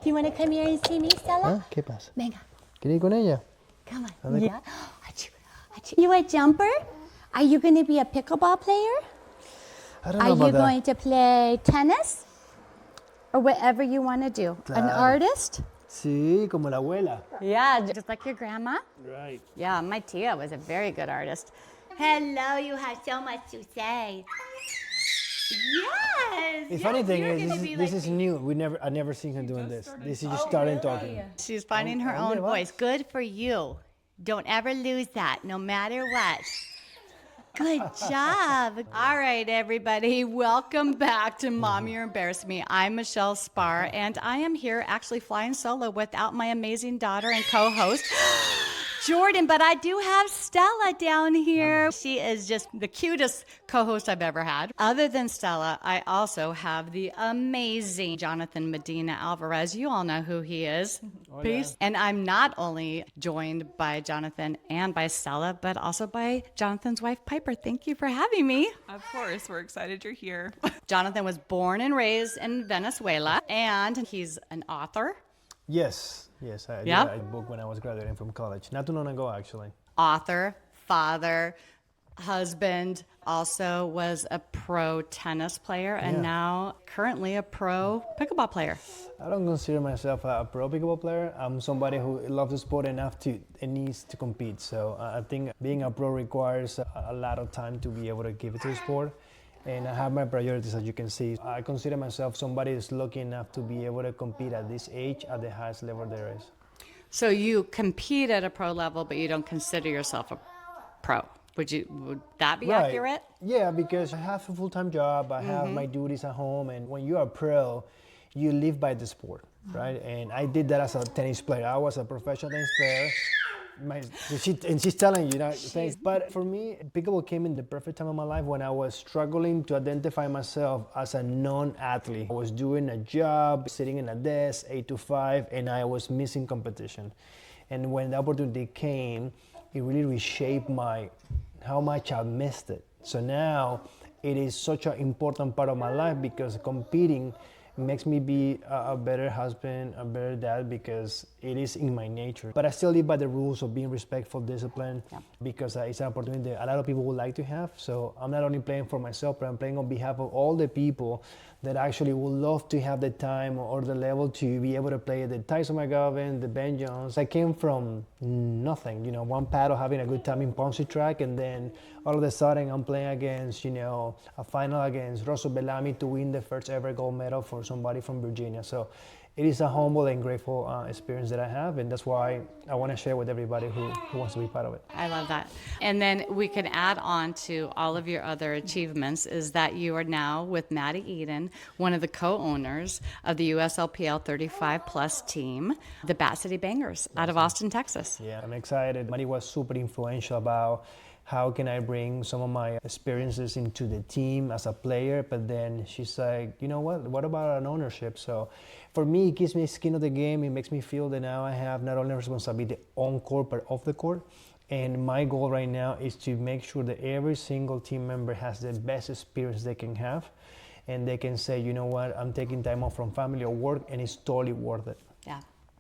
Do you want to come here and see me, Stella? ¿Ah? ¿Qué pasa? Venga. ¿Quieres ir con ella? Come on. Yeah. You a jumper? Are you going to be a pickleball player? I don't know Are you about that. going to play tennis? Or whatever you want to do. An Claro. artist? Sí, como la abuela. Yeah, just like your grandma. Right. Yeah, my tia was a very good artist. Hello, you have so much to say. Yes. The funny thing is, this is new. I never seen her doing this. This is just starting talking. She's finding her own voice. Good for you. Don't ever lose that, no matter what. Good job. All right, everybody. Welcome back to Mom, You Embarrass Me. I'm Michele Spahr, and I am here actually flying solo without my amazing daughter and co-host, Jordan, but I do have Stella down here. She is just the cutest co-host I've ever had. Other than Stella, I also have the amazing Jhonnatan Medina Alvarez. You all know who he is. Peace. And I'm not only joined by Jhonnatan and by Stella, but also by Jonathan's wife, Piper. Thank you for having me. Of course, we're excited you're here. Jhonnatan was born and raised in Venezuela, and he's an author. Yes, I did a book when I was graduating from college. Not too long ago, actually. Author, father, husband, also was a pro tennis player, and now currently a pro pickleball player. I don't consider myself a pro pickleball player. I'm somebody who loves the sport enough and needs to compete. So I think being a pro requires a lot of time to be able to give it to the sport. And I have my priorities, as you can see. I consider myself somebody who's lucky enough to be able to compete at this age at the highest level there is. So you compete at a pro level, but you don't consider yourself a pro. Would that be accurate? Yeah, because I have a full-time job, I have my duties at home, and when you're a pro, you live by the sport, right? And I did that as a tennis player. I was a professional tennis player. She's telling you, things. But for me, pickleball came in the perfect time of my life when I was struggling to identify myself as a non-athlete. I was doing a job, sitting in a desk, 8 to 5, and I was missing competition. And when the opportunity came, it really reshaped how much I missed it. So now it is such an important part of my life because competing makes me be a better husband, a better dad, because it is in my nature. But I still live by the rules of being respectful, disciplined, because it's an opportunity that a lot of people would like to have. So I'm not only playing for myself, but I'm playing on behalf of all the people that actually would love to have the time or the level to be able to play the Tyson McGovern, the Ben Jones. I came from nothing, one paddle having a good time in Ponce track, and then all of a sudden I'm playing against, a final against Rosso Bellamy to win the first ever gold medal for somebody from Virginia. So it is a humble and grateful experience that I have, and that's why I want to share with everybody who wants to be part of it. I love that. And then we can add on to all of your other achievements is that you are now with Maddie Eden, one of the co-owners of the USLPL 35 plus team, the Bat City Bangers out of Austin, Texas. Yeah, I'm excited. Maddie was super influential about how can I bring some of my experiences into the team as a player, but then she's like, what about an ownership? So for me, it gives me skin of the game. It makes me feel that now I have not only responsibility on court, but off the court. And my goal right now is to make sure that every single team member has the best experience they can have. And they can say, I'm taking time off from family or work, and it's totally worth it.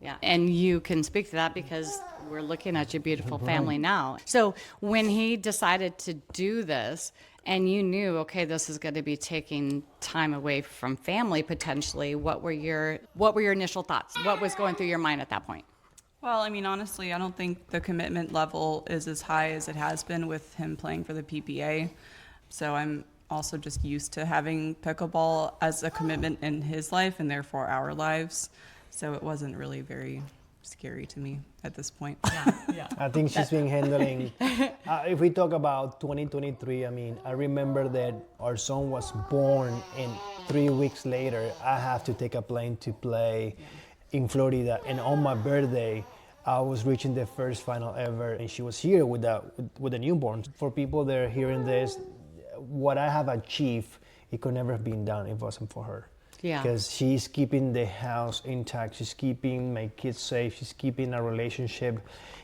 Yeah, and you can speak to that because we're looking at your beautiful family now. So when he decided to do this, and you knew, okay, this is going to be taking time away from family potentially, what were your initial thoughts? What was going through your mind at that point? Well, honestly, I don't think the commitment level is as high as it has been with him playing for the PPA. So I'm also just used to having pickleball as a commitment in his life and therefore our lives. So it wasn't really very scary to me at this point. Yeah. I think she's been handling, if we talk about 2023, I remember that our son was born and 3 weeks later, I have to take a plane to play in Florida. And on my birthday, I was reaching the first final ever, and she was here with a newborn. For people that are hearing this, what I have achieved, it could never have been done if it wasn't for her. Yeah. Because she's keeping the house intact, she's keeping my kids safe, she's keeping a relationship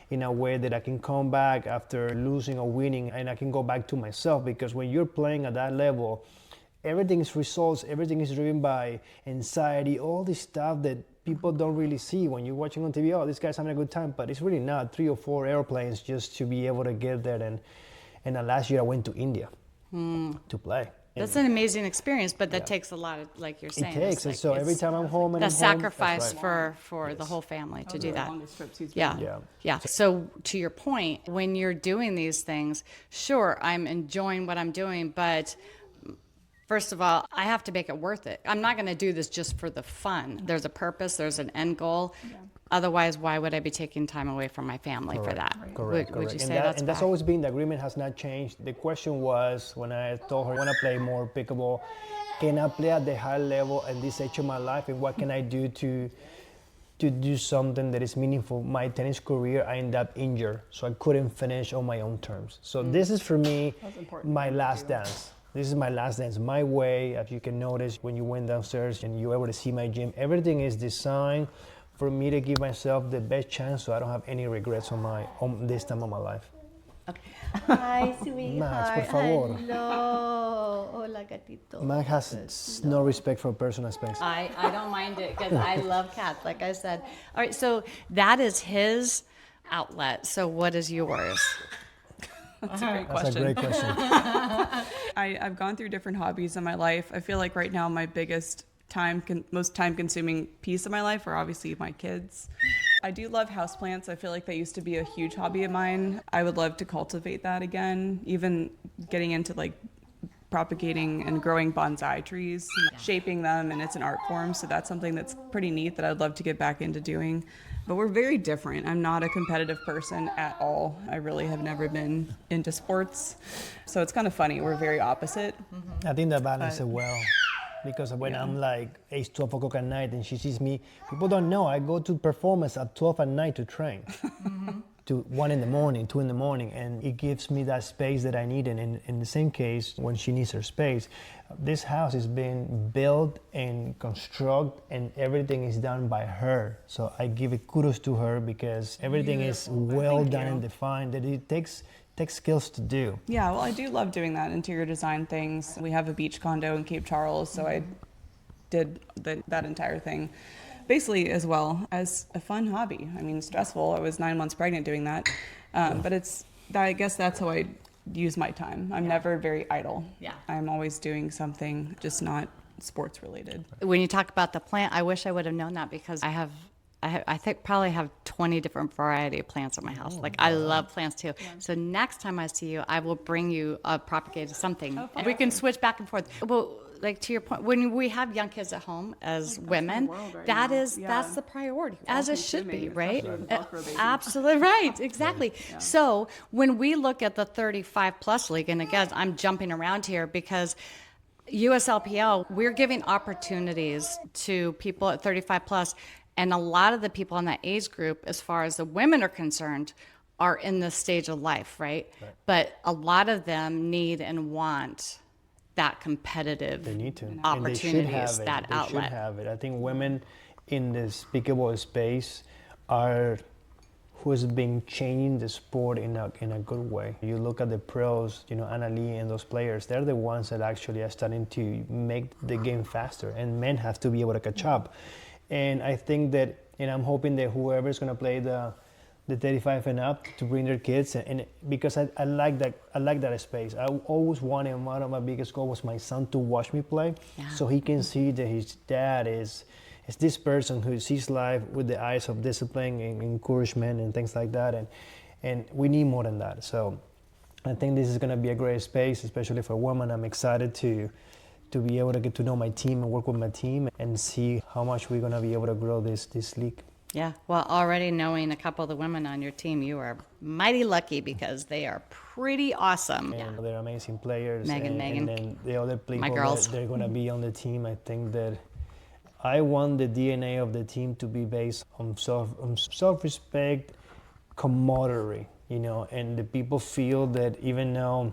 in a way that I can come back after losing or winning, and I can go back to myself. Because when you're playing at that level, everything is results, everything is driven by anxiety, all this stuff that people don't really see when you're watching on TV, oh, this guy's having a good time, but it's really not. 3 or 4 airplanes just to be able to get there. And last year I went to India to play. That's an amazing experience, but that takes a lot of, like you're saying. It takes, and so every time I'm home and the I'm sacrifice home, for the whole family to do that. Longest trips he's Yeah. been. Yeah. So to your point, when you're doing these things, sure, I'm enjoying what I'm doing, but first of all, I have to make it worth it. I'm not going to do this just for the fun. There's a purpose, there's an end goal. Yeah. Otherwise, why would I be taking time away from my family for that? Correct. Would you say and that's always been, the agreement has not changed. The question was, when I told her I want to play more pickleball, can I play at the high level at this age of my life, and what can I do to do something that is meaningful? My tennis career, I ended up injured, so I couldn't finish on my own terms. So this is for me my last dance. This is my last dance, my way. As you can notice when you went downstairs and you were able to see my gym, everything is designed for me to give myself the best chance, so I don't have any regrets on this time of my life. Okay. Hi, sweetheart. Max, por favor. Hello. Hola, gatito. Max has no respect for personal space. I don't mind it because I love cats, like I said. All right, so that is his outlet. So what is yours? That's a great That's question. a great question. I've gone through different hobbies in my life. I feel like right now my biggest most time-consuming piece of my life are obviously my kids. I do love houseplants. I feel like that used to be a huge hobby of mine. I would love to cultivate that again, even getting into like propagating and growing bonsai trees, shaping them, and it's an art form. So that's something that's pretty neat that I'd love to get back into doing. But we're very different. I'm not a competitive person at all. I really have never been into sports. So it's kind of funny. We're very opposite. I think that balances well. Because when I'm like, it's 12 o'clock at night and she sees me, people don't know, I go to performance at 12 at night to train. To 1 in the morning, 2 in the morning, and it gives me that space that I need. And in the same case, when she needs her space, this house is being built and constructed, and everything is done by her. So I give it kudos to her, because everything is well done and defined, that it takes skills to do. Yeah, well, I do love doing that, interior design things. We have a beach condo in Cape Charles, so I did that entire thing basically as well as a fun hobby. I mean, stressful. I was 9 months pregnant doing that, but I guess that's how I use my time. I'm never very idle. Yeah. I'm always doing something, just not sports related. When you talk about the plant, I wish I would have known that, because I think probably have 20 different variety of plants in my house. Like, I love plants too. Yeah. So next time I see you, I will bring you a propagated something. And we can switch back and forth. Well, like to your point, when we have young kids at home as women, that's the priority, as it should be, right? Absolutely right, exactly. Yeah. So when we look at the 35 plus league, and again, I'm jumping around here because USLPL, we're giving opportunities to people at 35 plus. And a lot of the people in that age group, as far as the women are concerned, are in this stage of life, right? But a lot of them need and want that competitive opportunities, that outlet. They should have it. I think women in this pickleball space are who's been changing the sport in a good way. You look at the pros, Anna Lee and those players, they're the ones that actually are starting to make the game faster, and men have to be able to catch up. And I think that, and I'm hoping that whoever's going to play the 35 and up to bring their kids, and because I like that space. I always wanted, one of my biggest goals was my son to watch me play, so he can see that his dad is this person who sees life with the eyes of discipline and encouragement and things like that, and we need more than that. So I think this is going to be a great space, especially for women. I'm excited to be able to get to know my team and work with my team and see how much we're going to be able to grow this league. Yeah, well, already knowing a couple of the women on your team, you are mighty lucky, because they are pretty awesome. And they're amazing players. Megan. And then the other people My girls. That they're going to be on the team, I think that I want the DNA of the team to be based on self-respect, camaraderie, and the people feel that even though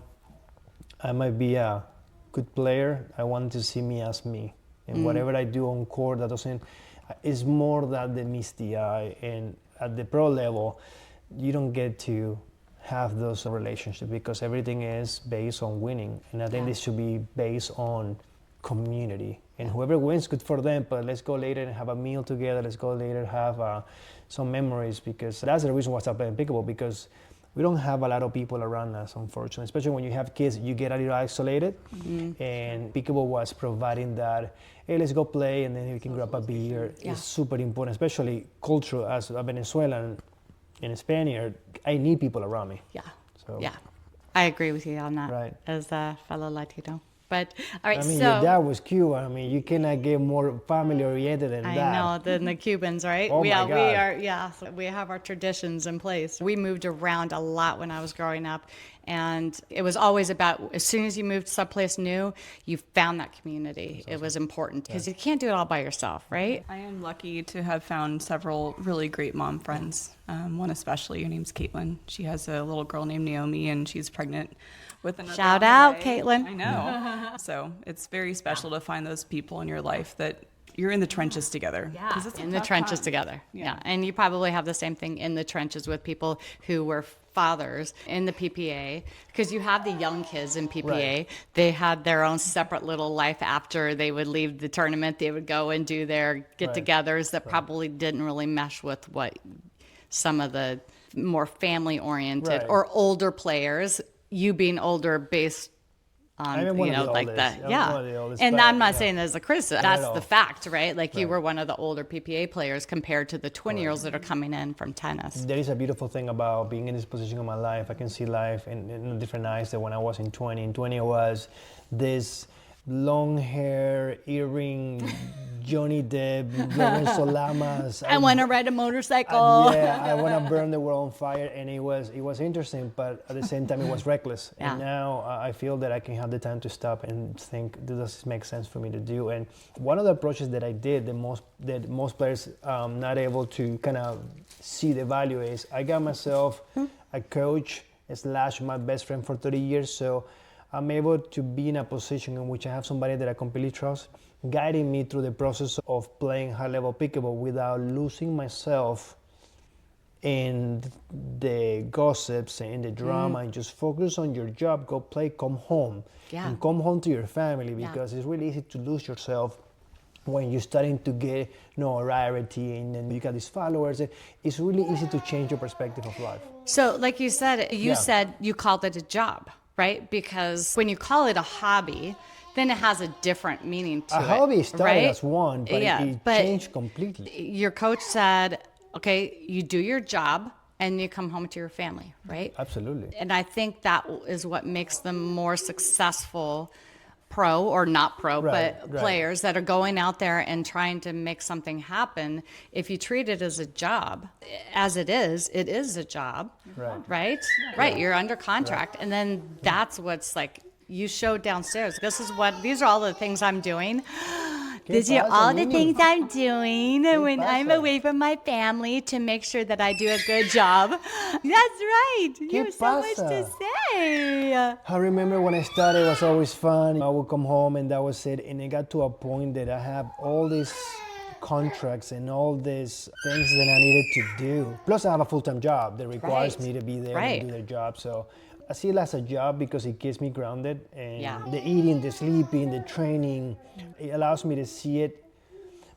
I might be a good player, I want to see me as me, and whatever I do on court, that doesn't, is more than the meets the eye. And at the pro level, you don't get to have those relationships, because everything is based on winning, and I think this should be based on community And whoever wins, good for them, but let's go later and have a meal together. Let's go later have some memories, because that's the reason why I playing pickleball, because we don't have a lot of people around us, unfortunately. Especially when you have kids, you get a little isolated. And pickleball was providing that, hey, let's go play, and then we can grab a beer. It's super important, especially culture. As a Venezuelan and a Spaniard, I need people around me. So. Yeah, I agree with you on that. Right. As a fellow Latino. But all right, I mean, so your dad was Cuban. I mean, you cannot get more family oriented than that. I know, than the Cubans, right? Oh my God. We are, so we have our traditions in place. We moved around a lot when I was growing up, and it was always about, as soon as you moved someplace new, you found that community. It was important, because you can't do it all by yourself, right? I am lucky to have found several really great mom friends. One especially, her name's Caitlin. She has a little girl named Naomi, and she's pregnant with another. Shout on the out, way. Caitlin. I know. So it's very special to find those people in your life that you're in the trenches together. Yeah, 'Cause it's a in the tough trenches time. together. Yeah. Yeah, and you probably have the same thing in the trenches with people who were fathers in the PPA, because you have the young kids in PPA. Right. They had their own separate little life after they would leave the tournament. They would go and do their get-togethers that probably didn't really mesh with what some of the more family-oriented or older players, you being older based on, one you of know, the like oldest. that. I'm Yeah. one of the oldest, And but, I'm not yeah. saying that as a criticism. Not at That's all. the fact, right? Like you Right. were one of the older PPA players compared to the 20-year-olds that are coming in from tennis. There is a beautiful thing about being in this position of my life. I can see life in different eyes than when I was in 20. In 20, I was this long hair, earring, Johnny Depp, Lorenzo Lamas. I want to ride a motorcycle. Yeah, I want to burn the world on fire, and it was interesting, but at the same time, it was reckless. Yeah. And now I feel that I can have the time to stop and think, does this make sense for me to do? And one of the approaches that I did, that most players not able to kind of see the value is, I got myself a coach / my best friend for 30 years, so I'm able to be in a position in which I have somebody that I completely trust, guiding me through the process of playing high-level pickleball without losing myself in the gossips and the drama, and just focus on your job, go play, come home, and come home to your family, because it's really easy to lose yourself when you're starting to get notoriety and then you got these followers. It's really easy to change your perspective of life. So like you said, said you called it a job, right? Because when you call it a hobby, then it has a different meaning to it. A hobby started right? as one, but it changed completely. Your coach said, okay, you do your job and you come home to your family, right? Absolutely. And I think that is what makes them more successful pro or not pro, but players that are going out there and trying to make something happen. If you treat it as a job, as it is a job, right? Right, you're under contract. And then that's what's like, you showed downstairs. These are all the things I'm doing. These are all the things I'm doing when I'm away from my family to make sure that I do a good job. That's right. You have so much to say. I remember when I started, it was always fun. I would come home and that was it. And it got to a point that I have all these contracts and all these things that I needed to do. Plus I have a full-time job that requires me to be there and do the job. So I see it as a job because it keeps me grounded, and the eating, the sleeping, the training, it allows me to see it.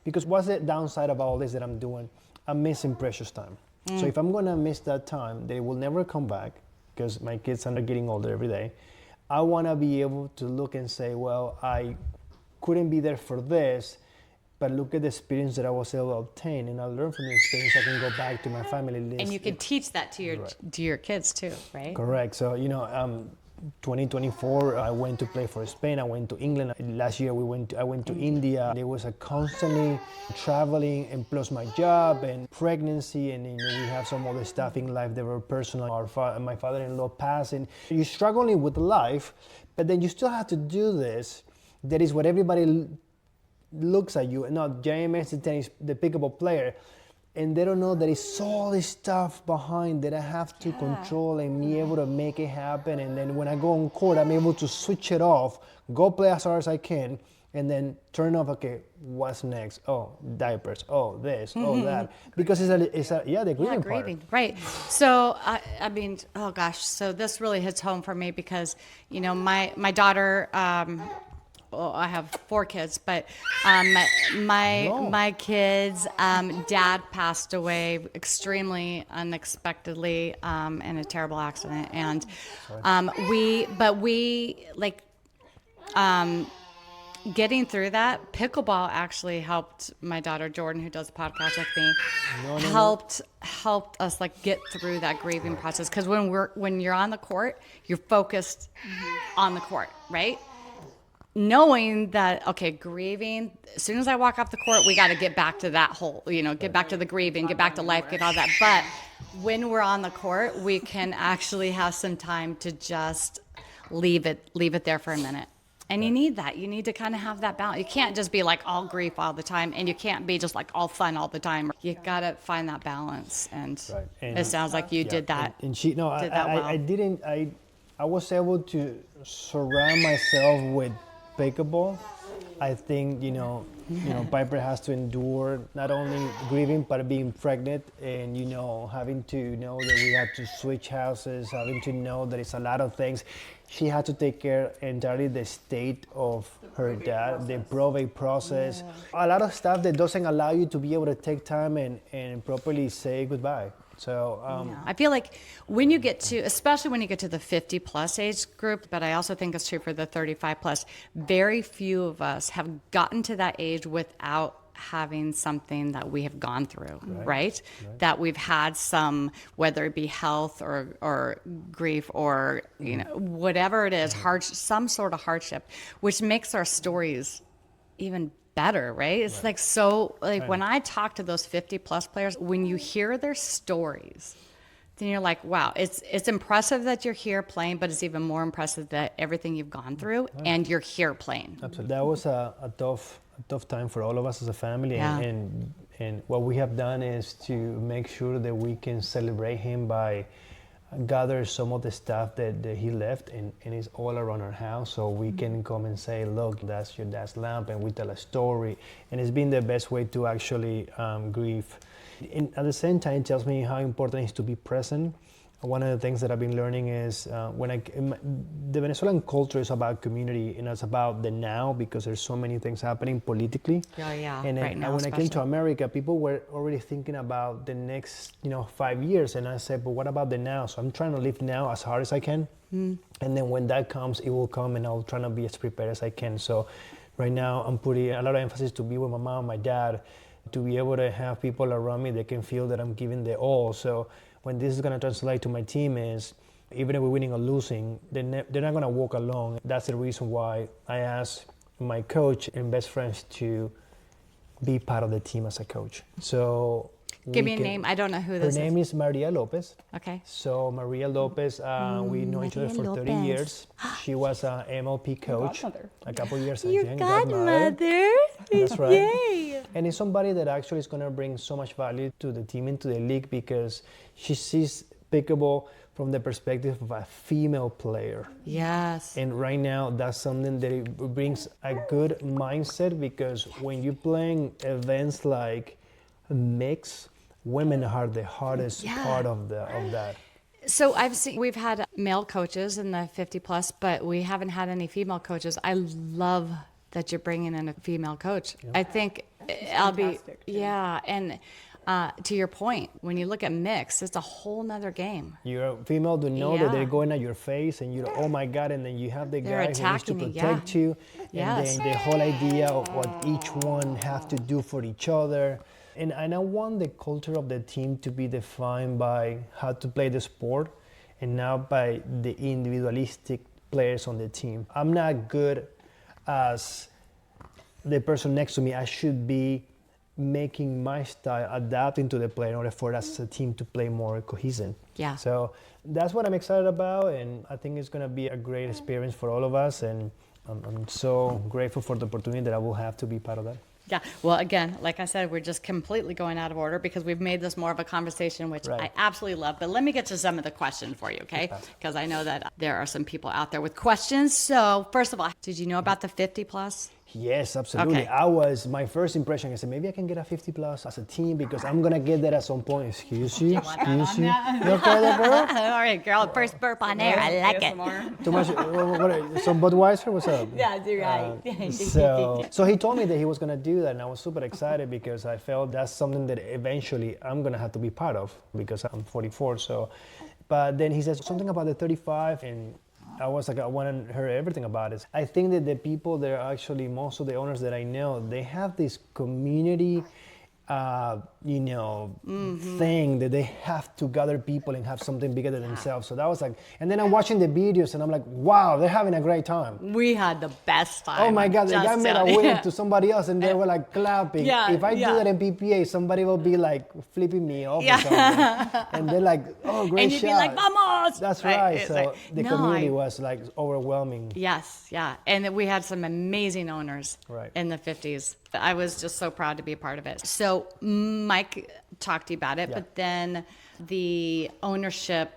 Because what's the downside of all this that I'm doing? I'm missing precious time. So if I'm gonna miss that time, they will never come back, because my kids are getting older every day. I wanna be able to look and say, well, I couldn't be there for this, but look at the experience that I was able to obtain, and I learn from the experience. I can go back to my family list. And you can teach that to your kids too, right? Correct. So 2024, I went to play for Spain. I went to England. Last year, I went to India. There was a constantly traveling, and plus my job and pregnancy, and we have some other stuff in life that were personal. My father-in-law passed, and you're struggling with life, but then you still have to do this. That is what everybody looks at you, not JMS, the pickleball player, and they don't know that it's all this stuff behind that I have to control and be able to make it happen. And then when I go on court, I'm able to switch it off, go play as hard as I can, and then turn off. Okay, what's next? Oh, diapers. Oh, this. Oh, that. Because it's the grieving part. Right. So I mean, oh gosh. So this really hits home for me because my daughter I have 4 kids, but my kids' dad passed away extremely unexpectedly in a terrible accident, and getting through that, pickleball actually helped my daughter Jordan, who does a podcast with me, helped us like get through that grieving process. Because when you're on the court, you're focused on the court, right? Knowing that, okay, grieving, as soon as I walk off the court, we got to get back to that whole, get back to the grieving, get back to life, get all that. But when we're on the court, we can actually have some time to just leave it there for a minute. And you need that. You need to kind of have that balance. You can't just be like all grief all the time, and you can't be just like all fun all the time. You got to find that balance. And it sounds like you did that. And she, no, did that well. I didn't. I was able to surround myself with pickleball. I think Piper has to endure not only grieving but being pregnant, and having to know that we had to switch houses, having to know that it's a lot of things. She had to take care entirely the state of her dad, the probate process, a lot of stuff that doesn't allow you to be able to take time and properly say goodbye. So I feel like especially when you get to the 50 plus age group, but I also think it's true for the 35 plus, very few of us have gotten to that age without having something that we have gone through, right? That we've had some, whether it be health or grief or whatever it is, some sort of hardship, which makes our stories even better, right? It's when I talk to those 50 plus players, when you hear their stories, then you're like, wow, it's impressive that you're here playing, but it's even more impressive that everything you've gone through and you're here playing. Absolutely. That was a tough time for all of us as a family, and what we have done is to make sure that we can celebrate him by gather some of the stuff that he left, and it's all around our house, so we can come and say, look, that's your dad's lamp, and we tell a story, and it's been the best way to actually grieve. And at the same time, it tells me how important it is to be present. One of the things that I've been learning is the Venezuelan culture is about community, and it's about the now, because there's so many things happening politically. And right now, when I came to America, people were already thinking about the next 5 years, and I said, but what about the now? So I'm trying to live now as hard as I can, and then when that comes, it will come, and I'll try to be as prepared as I can. So right now, I'm putting a lot of emphasis to be with my mom and my dad, to be able to have people around me that can feel that I'm giving the all. So when this is going to translate to my team is, even if we're winning or losing, they're not going to walk alone. That's the reason why I asked my coach and best friends to be part of the team as a coach. So give me a name. I don't know who this is. Her name is Maria Lopez. Okay. So Maria Lopez, we know each other for 30 years. She was an MLP coach a couple of years. Your godmother. That's right. Yay. And it's somebody that actually is going to bring so much value to the team and to the league, because she sees pickleball from the perspective of a female player. Yes. And right now, that's something that it brings a good mindset, because when you're playing events like mix, women are the hardest part of that. So we've had male coaches in the 50 plus, but we haven't had any female coaches. I love that you're bringing in a female coach. Yeah. I think and to your point, when you look at mix, it's a whole nother game. You're a female to know that they're going at your face, and you're oh my God, and then you have the guy who needs to protect you, and then the whole idea of what each one have to do for each other. And I want the culture of the team to be defined by how to play the sport, and not by the individualistic players on the team. I'm not good as the person next to me. I should be making my style, adapting to the player in order for us as a team to play more cohesive. Yeah. So that's what I'm excited about, and I think it's going to be a great experience for all of us, and I'm so grateful for the opportunity that I will have to be part of that. Yeah. Well, again, like I said, we're just completely going out of order because we've made this more of a conversation, which I absolutely love. But let me get to some of the questions for you, okay? Because I know that there are some people out there with questions. So first of all, did you know about the 50 plus? Yes, absolutely. Okay. My first impression, I said, maybe I can get a 50 plus as a team because I'm going to get there at some point. Excuse you. You okay there, girl? All right, girl. First burp on air. I like it. Too much. Some Budweiser? What's up? That's right. So he told me that he was going to do that, and I was super excited because I felt that's something that eventually I'm going to have to be part of because I'm 44. So, but then he says something about the 35, and I was like, I want to hear everything about it. I think that the people that are actually, most of the owners that I know, they have this community, thing that they have to gather people and have something bigger than themselves. So that was like, and then I'm watching the videos and I'm like, wow, they're having a great time. We had the best time. Oh my God, the guy made a wave to somebody else and they were like clapping. If I do that in PPA, somebody will be like flipping me off or something. And they're like, oh, great shot. And you'd be like, vamos! That's right. So the community was like overwhelming. Yes, yeah. And we had some amazing owners in the 50s. I was just so proud to be a part of it. So Mike talked to you about it, but then the ownership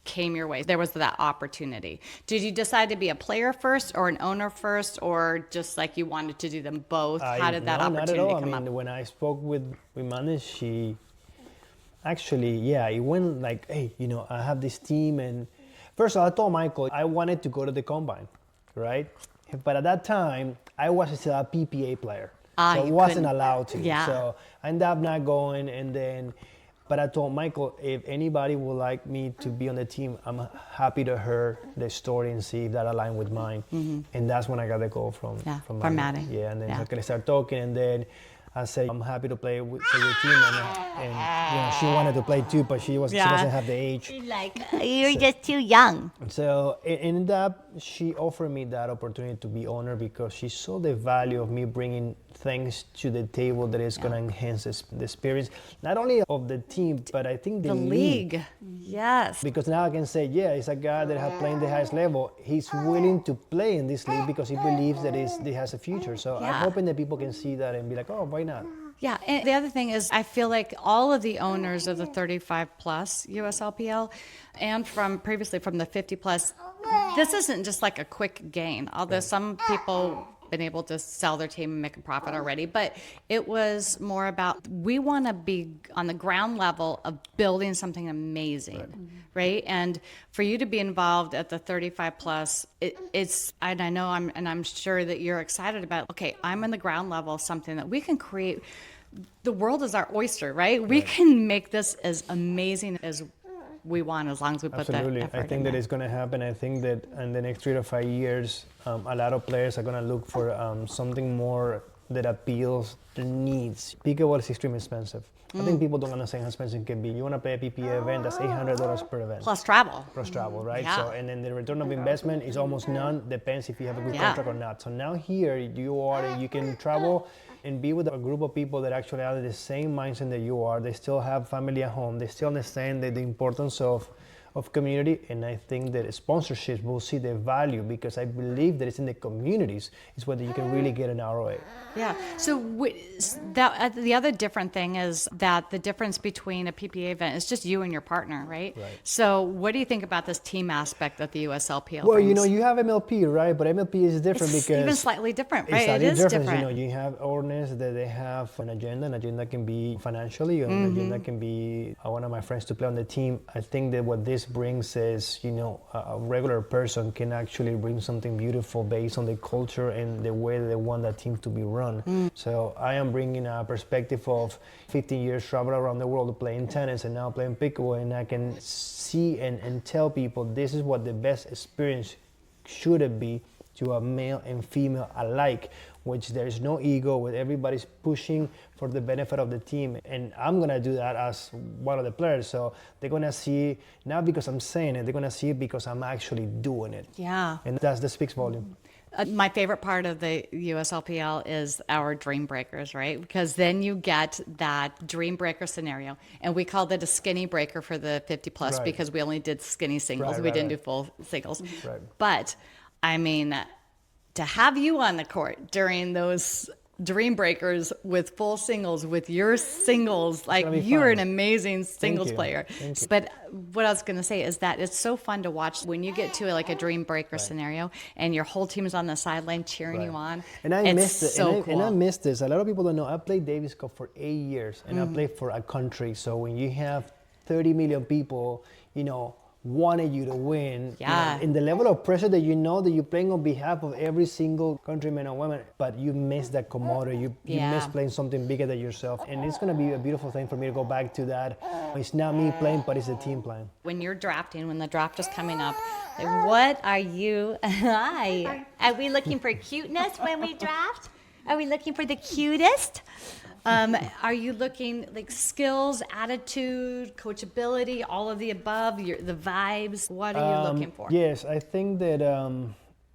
came your way. There was that opportunity. Did you decide to be a player first or an owner first, or just like you wanted to do them both? How did that opportunity come up? When I spoke with Mane, she actually, it went like, hey, I have this team. And first of all, I told Michael I wanted to go to the combine, right? But at that time, I was still a PPA player. So I wasn't allowed to. Yeah. So I ended up not going. But I told Michael, if anybody would like me to be on the team, I'm happy to hear the story and see if that aligned with mine. Mm-hmm. And that's when I got the call from Maddie. Yeah, and then I started talking, and then I said, I'm happy to play for your team. And she wanted to play too, but she doesn't have the age. She's like, you're just too young. So it ended up, she offered me that opportunity to be owner because she saw the value of me bringing things to the table that is going to enhance the experience, not only of the team, but I think the league. Yes. Because now I can say, it's a guy that has played the highest level. He's willing to play in this league because he believes that it has a future. So I'm hoping that people can see that and be like, oh, why not? Yeah, and the other thing is I feel like all of the owners of the 35 plus USLPL and from previously from the 50 plus, this isn't just like a quick gain, although some people been able to sell their team and make a profit already, but it was more about we want to be on the ground level of building something amazing, right? And for you to be involved at the 35 plus, it's and I know I'm sure that you're excited about. Okay, I'm in the ground level, something that we can create. The world is our oyster, right? We can make this as amazing as we want as long as we put that effort I think that it's going to happen. I think that in the next 3 to 5 years, a lot of players are going to look for something more that appeals their needs. Pickleball is extremely expensive. I think people don't understand how expensive it can be. You want to play a PPA event, that's $800 per event. Plus travel. Right? Yeah. So, and then the return of investment is almost none, depends if you have a good contract or not. So now here you can travel and be with a group of people that actually are the same mindset that you are. They still have family at home. They still understand the importance of community, and I think that sponsorships will see the value because I believe that it's in the communities is where you can really get an ROA. Yeah. So the other different thing is that the difference between a PPA event is just you and your partner, right? So what do you think about this team aspect that the USLPL Well, brings? you have MLP, right? But MLP is different it's because even slightly different, right? It is different. different. You have owners that they have an agenda. An agenda can be financially, an agenda can be I want my friends to play on the team. I think that what this brings is, a regular person can actually bring something beautiful based on the culture and the way that they want that team to be run. So I am bringing a perspective of 15 years travel around the world playing tennis and now playing pickleball, and I can see and tell people this is what the best experience should be to a male and female alike, which there is no ego, with everybody's pushing for the benefit of the team. And I'm going to do that as one of the players. So they're going to see, not because I'm saying it, they're going to see it because I'm actually doing it. Yeah. And that speaks volume. My favorite part of the USLPL is our dream breakers, right? Because then you get that dream breaker scenario. And we called it a skinny breaker for the 50 plus because we only did skinny singles. We didn't do full singles. But I mean, to have you on the court during those Dream Breakers with full singles, with your singles. Like, you're fun. an amazing singles player. Thank you. But what I was going to say is that it's so fun to watch when you get to like a Dream Breaker scenario and your whole team's on the sideline cheering you on. And I missed it. So cool. And I missed this. A lot of people don't know. I played Davis Cup for 8 years, and I played for a country. So when you have 30 million people, wanted you to win. In the level of pressure that that you're playing on behalf of every single countryman or woman, but you miss that commodity. You miss playing something bigger than yourself. And it's going to be a beautiful thing for me to go back to that. It's not me playing, but it's the team playing. When you're drafting, when the draft is coming up, what are you? Hi. Are we looking for cuteness when we draft? Are we looking for the cutest? Are you looking like skills, attitude, coachability, all of the above, the vibes? What are you looking for? Yes, I think that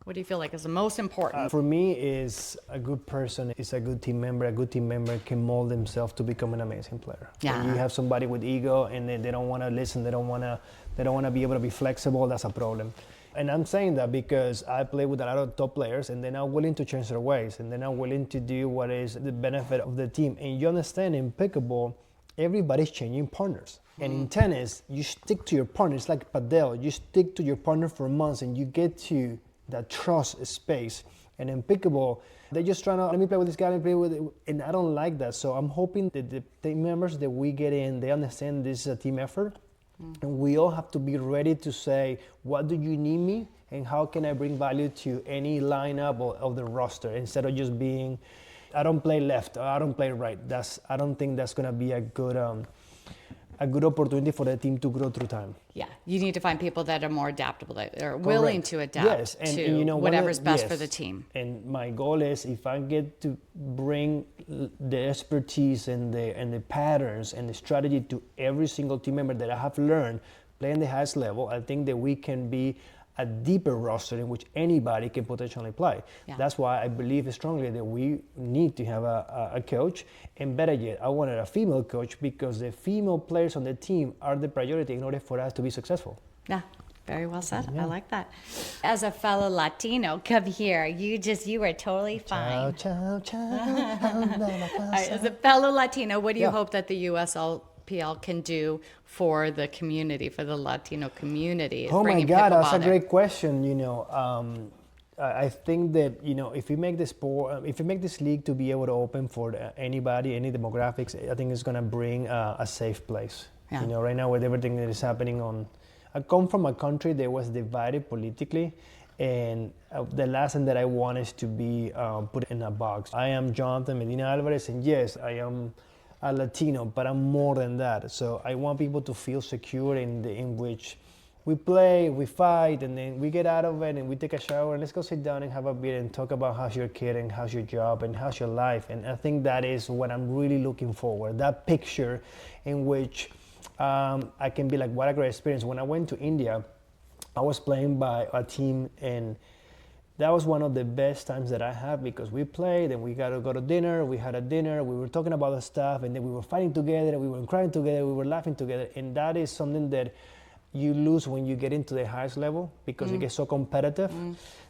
what do you feel like is the most important? for me is a good person, is a good team member. A good team member can mold themselves to become an amazing player. Yeah. When you have somebody with ego and they don't want to listen, they don't want to be able to be flexible, that's a problem. And I'm saying that because I play with a lot of top players, and they're not willing to change their ways, and they're not willing to do what is the benefit of the team. And you understand, in pickleball, everybody's changing partners. And in tennis, you stick to your partner. It's like padel. You stick to your partner for months, and you get to that trust space. And in pickleball, they're just trying to, let me play with this guy, let me play with it. And I don't like that. So I'm hoping that the team members that we get in, they understand this is a team effort. And we all have to be ready to say, what do you need me? And how can I bring value to any lineup of the roster? Instead of just being, I don't play left, or I don't play right. I don't think that's going to be a good opportunity for the team to grow through time. Yeah, you need to find people that are more adaptable, that are willing to adapt to whatever's best for the team. And my goal is, if I get to bring the expertise and the patterns and the strategy to every single team member that I have learned playing the highest level, I think that we can be a deeper roster in which anybody can potentially play. Yeah. That's why I believe strongly that we need to have a coach, and better yet, I wanted a female coach, because the female players on the team are the priority in order for us to be successful. Yeah, very well said. Yeah. I like that. As a fellow Latino, come here. You were totally fine. Ciao, ciao, All right, as a fellow Latino, what do you hope that the USLPL can do for the community, for the Latino community? Oh my God, that's a great question. I think that if we make this league to be able to open for anybody, any demographics, I think it's going to bring a safe place. Yeah. Right now with everything that is happening I come from a country that was divided politically, and the last thing that I want is to be put in a box. I am Jhonnatan Medina Alvarez, and yes, I am a Latino, but I'm more than that. So I want people to feel secure in which we play, we fight, and then we get out of it and we take a shower and let's go sit down and have a beer and talk about how's your kid and how's your job and how's your life. And I think that is what I'm really looking forward, that picture in which I can be like, what a great experience. When I went to India, I was playing by a team, and that was one of the best times that I had, because we played and we got to go to dinner, we had a dinner, we were talking about the stuff, and then we were fighting together, we were crying together, we were laughing together. And that is something that you lose when you get into the highest level, because it gets so competitive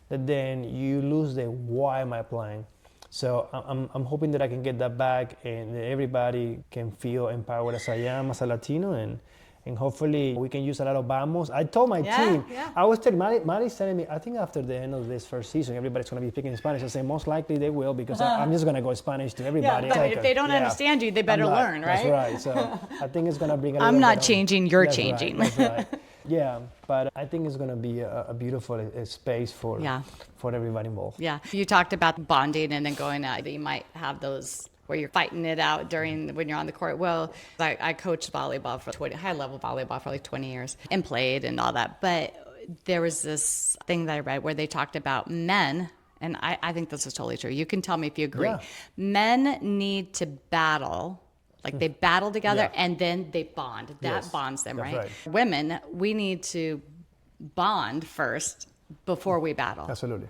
that then you lose the why am I playing. So I'm hoping that I can get that back, and everybody can feel empowered as I am as a Latino, and hopefully we can use a lot of vamos. I told my team, I was telling Mari's telling me, I think after the end of this first season, everybody's going to be speaking Spanish. I say, most likely they will, because I'm just going to go Spanish to everybody. Yeah, but if they don't understand you, they better learn, right? That's right. So I think it's going to bring a I'm not changing, you're changing. Right, that's right. Yeah, but I think it's going to be a beautiful space for everybody involved. Yeah. You talked about bonding and then going out. You might have those where you're fighting it out when you're on the court. Well, I coached volleyball high-level volleyball for like 20 years and played and all that. But there was this thing that I read where they talked about men, and I think this is totally true. You can tell me if you agree. Yeah. Men need to battle. Like they battle together and then they bond. That bonds them, right? Women, we need to bond first before we battle. Absolutely.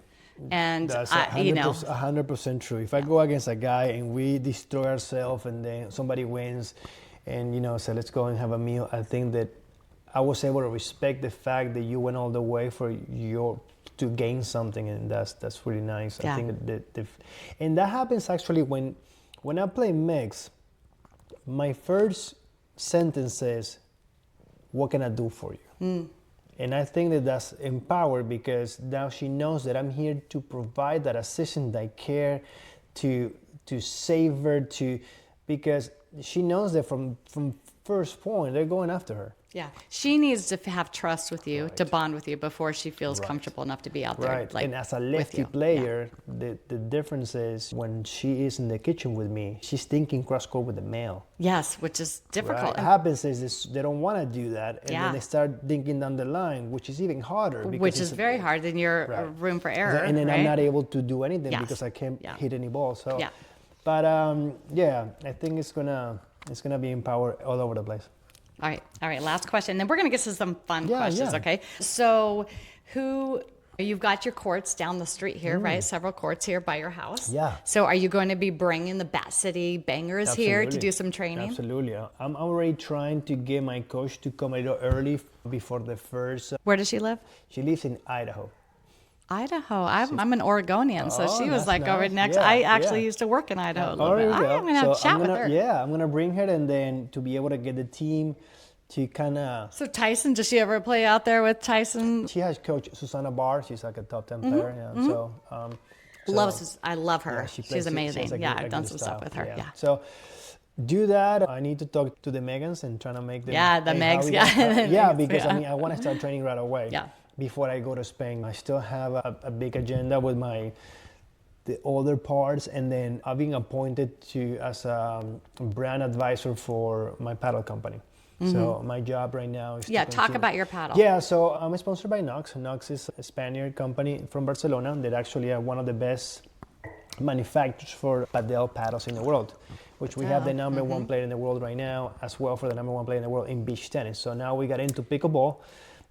And that's 100% true. If I go against a guy and we destroy ourselves and then somebody wins and say let's go and have a meal, I think that I was able to respect the fact that you went all the way for your to gain something, and that's really nice. Yeah. I think and that happens actually when I play mix. My first sentence is, "What can I do for you?" And I think that's empowered because now she knows that I'm here to provide that assistance, that care, to save her, because she knows that from first point they're going after her. Yeah. She needs to have trust with you, to bond with you before she feels comfortable enough to be out there. Right. Like, and as a with lefty you. player, the difference is when she is in the kitchen with me, she's thinking cross court with the male. Yes, which is difficult. What happens is they don't want to do that, and Yeah. then they start thinking down the line, which is even harder. Because Which is very hard, and you're room for error. And then right? I'm not able to do anything Yes. because I can't Yeah. hit any ball. So, Yeah. But yeah, I think it's gonna be empowered all over the place. All right. Last question. Then we're going to get to some fun questions, yeah. okay? So, you've got your courts down the street here, right? Several courts here by your house. Yeah. So, are you going to be bringing the Bat City Bangers here to Absolutely. do some training? Absolutely. I'm already trying to get my coach to come a little early before the first. Where does she live? She lives in Idaho. Idaho. I'm an Oregonian, so she was that's like over nice. next. Yeah, I actually yeah. used to work in Idaho a little Oh, there bit. you go. I'm going to have a chat with her. Yeah, I'm gonna bring her, and then to be able to get the team to kind of. So Tyson, does she ever play out there with Tyson? She has coach Susanna Barr. She's like a top 10 player. Yeah. So. I love her. Yeah, She's amazing. I've done some stuff with her. Yeah. So do that. I need to talk to the Megans and trying to make them. Yeah, the Megs, yeah. Yeah, Megs, because yeah. I mean, I want to start training right away. Yeah. Before I go to Spain, I still have a big agenda with the other parts, and then I've been appointed as a brand advisor for my paddle company. So my job right now is Yeah, talk about your paddle. Yeah, so I'm sponsored by Knox. Knox is a Spaniard company from Barcelona that actually are one of the best manufacturers for paddle paddles in the world, which we have the number one player in the world right now, as well for the number one player in the world in beach tennis. So now we got into pickleball,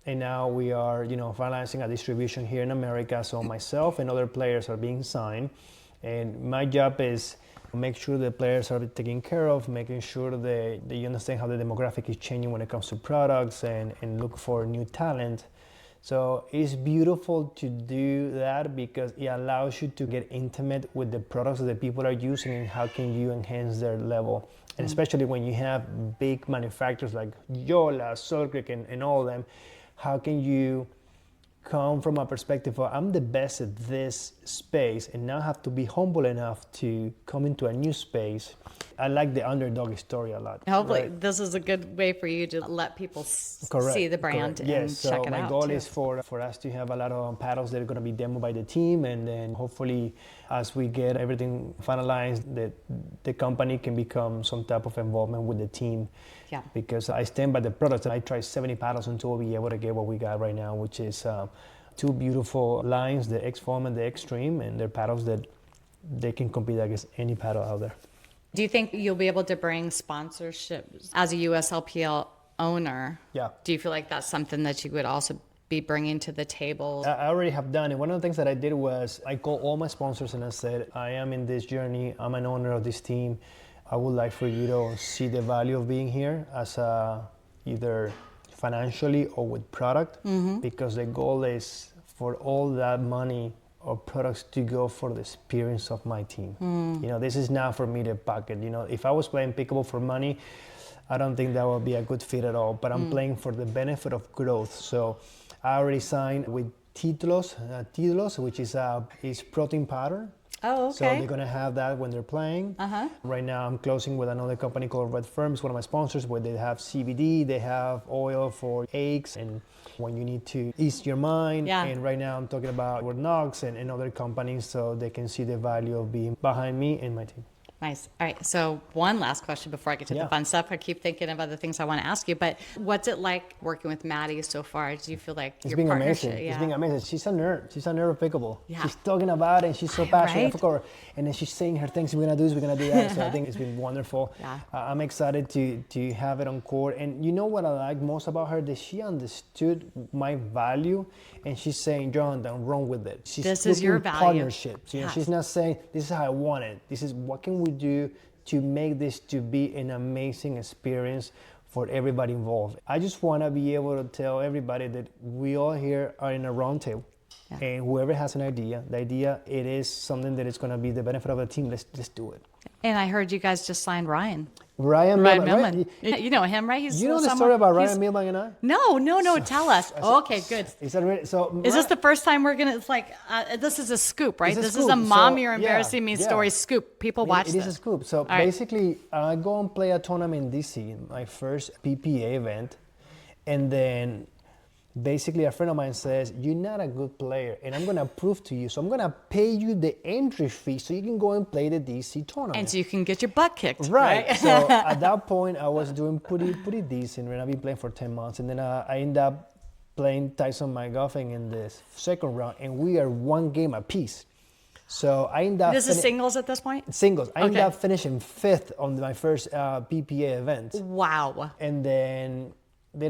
and now we are, finalizing a distribution here in America. So myself and other players are being signed, and my job is make sure the players are taken care of, making sure they understand how the demographic is changing when it comes to products, and look for new talent. So it's beautiful to do that because it allows you to get intimate with the products that the people are using and how can you enhance their level. And especially when you have big manufacturers like Yola, Salt Creek, and all of them, how can you come from a perspective of I'm the best at this space and now have to be humble enough to come into a new space. I like the underdog story a lot. Hopefully, right? this is a good way for you to let people see the brand and Yes, so check it out. my goal too. is for us to have a lot of paddles that are going to be demoed by the team, and then hopefully as we get everything finalized, the company can become some type of involvement with the team. Yeah. Because I stand by the products. I tried 70 paddles until we be able to get what we got right now, which is two beautiful lines, the X-Foam and the Extreme, and they're paddles that they can compete against any paddle out there. Do you think you'll be able to bring sponsorships as a USLPL owner? Yeah. Do you feel like that's something that you would also be bringing to the table? I already have done it. One of the things that I did was I called all my sponsors and I said, I am in this journey. I'm an owner of this team. I would like for you to see the value of being here as either financially or with product, because the goal is for all that money or products to go for the experience of my team. This is not for me to pocket. If I was playing pickleball for money, I don't think that would be a good fit at all. But I'm playing for the benefit of growth. So I already signed with Tidlos, which is protein powder. Oh, okay. So they're gonna have that when they're playing. Right now I'm closing with another company called Red Firms, one of my sponsors, where they have CBD, they have oil for aches and when you need to ease your mind. Yeah. And right now I'm talking about with Knox and other companies so they can see the value of being behind me and my team. Nice. All right. So one last question before I get to the fun stuff. I keep thinking of other things I want to ask you, but what's it like working with Maddie so far? Do you feel like It's your been partnership? amazing. Yeah. It's been amazing. She's a nerd. She's a nerd of pickleball. Yeah. She's talking about it and she's so passionate. Right? Of course. And then she's saying her things, we're gonna do this, we're gonna do that. So I think it's been wonderful. Yeah. I'm excited to have it on court. And you know what I like most about her? That she understood my value and she's saying, John, don't run with it. She's This is your looking value. partnerships. Yes. She's not saying, this is how I want it. This is what can we do to make this to be an amazing experience for everybody involved. I just want to be able to tell everybody that we all here are in a round table. Yeah. And whoever has an idea, the idea, it is something that is going to be the benefit of the team. Let's just do it. And I heard you guys just signed Ryan. Ryan Millman. Right? You know him, right? He's You know the somewhere- story about he's- Ryan Millman and I? No. Tell us. Okay, good. Is that really, so? Is this the first time we're gonna? It's like this is a scoop, right? It's a This scoop. is a mom, So, you're yeah, embarrassing me yeah. story scoop. People watch It this. is a scoop. So right. basically, I go and play a tournament in DC, my first PPA event, and then basically a friend of mine says, "You're not a good player, and I'm gonna prove to you. So I'm gonna pay you the entry fee so you can go and play the DC tournament." And so you can get your butt kicked. Right. So at that point, I was doing pretty decent, and I've been playing for 10 months, and then I ended up playing Tyson Golfing in the second round, and we are one game apiece. So I ended up This is singles at this point? singles. I ended Okay. up finishing 5th on my first PPA event, Wow. and then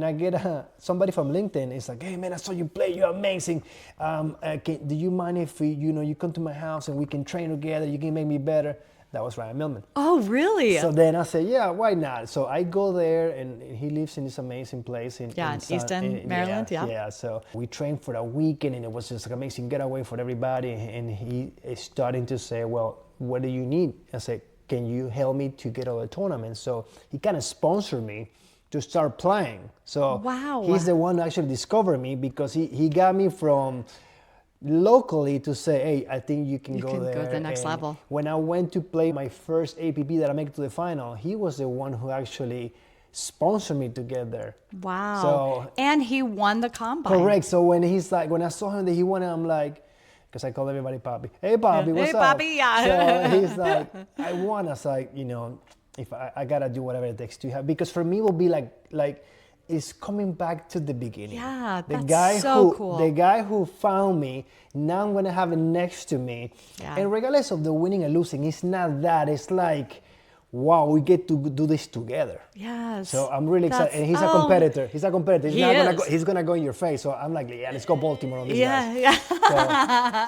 I get somebody from LinkedIn. It's like, "Hey man, I saw you play. You're amazing. Do you mind if you come to my house and we can train together? You can make me better." That was Ryan Millman. Oh, really? So then I said, "Yeah, why not?" So I go there, and he lives in this amazing place in East End, Maryland. Yeah. Yeah. So we trained for a weekend, and it was just like amazing getaway for everybody. And he is starting to say, "Well, what do you need?" I said, "Can you help me to get all the tournaments?" So he kind of sponsored me to start playing. So Wow. he's the one who actually discovered me, because he got me from locally to say, "Hey, I think you can go there." Go to the next And level. when I went to play my first APP that I made it to the final, he was the one who actually sponsored me to get there. Wow. So and he won the combine. correct. So when I saw him that he won, I'm like, because I call everybody Poppy. "Hey, Poppy, what's Hey, up?" Poppy, yeah. So he's like, "I won." I was like, if I gotta do whatever it takes to have, because for me it will be like it's coming back to the beginning. Yeah, the that's guy so who cool. the guy who found me, now I'm gonna have it next to me. Yeah. And regardless of the winning and losing, it's not that. It's like, wow, we get to do this together. Yes. So I'm really excited. That's- And he's a oh, competitor. He's a competitor. He's He not gonna is. go, he's gonna go in your face. So I'm like, yeah, let's go Baltimore on these guys. Yeah.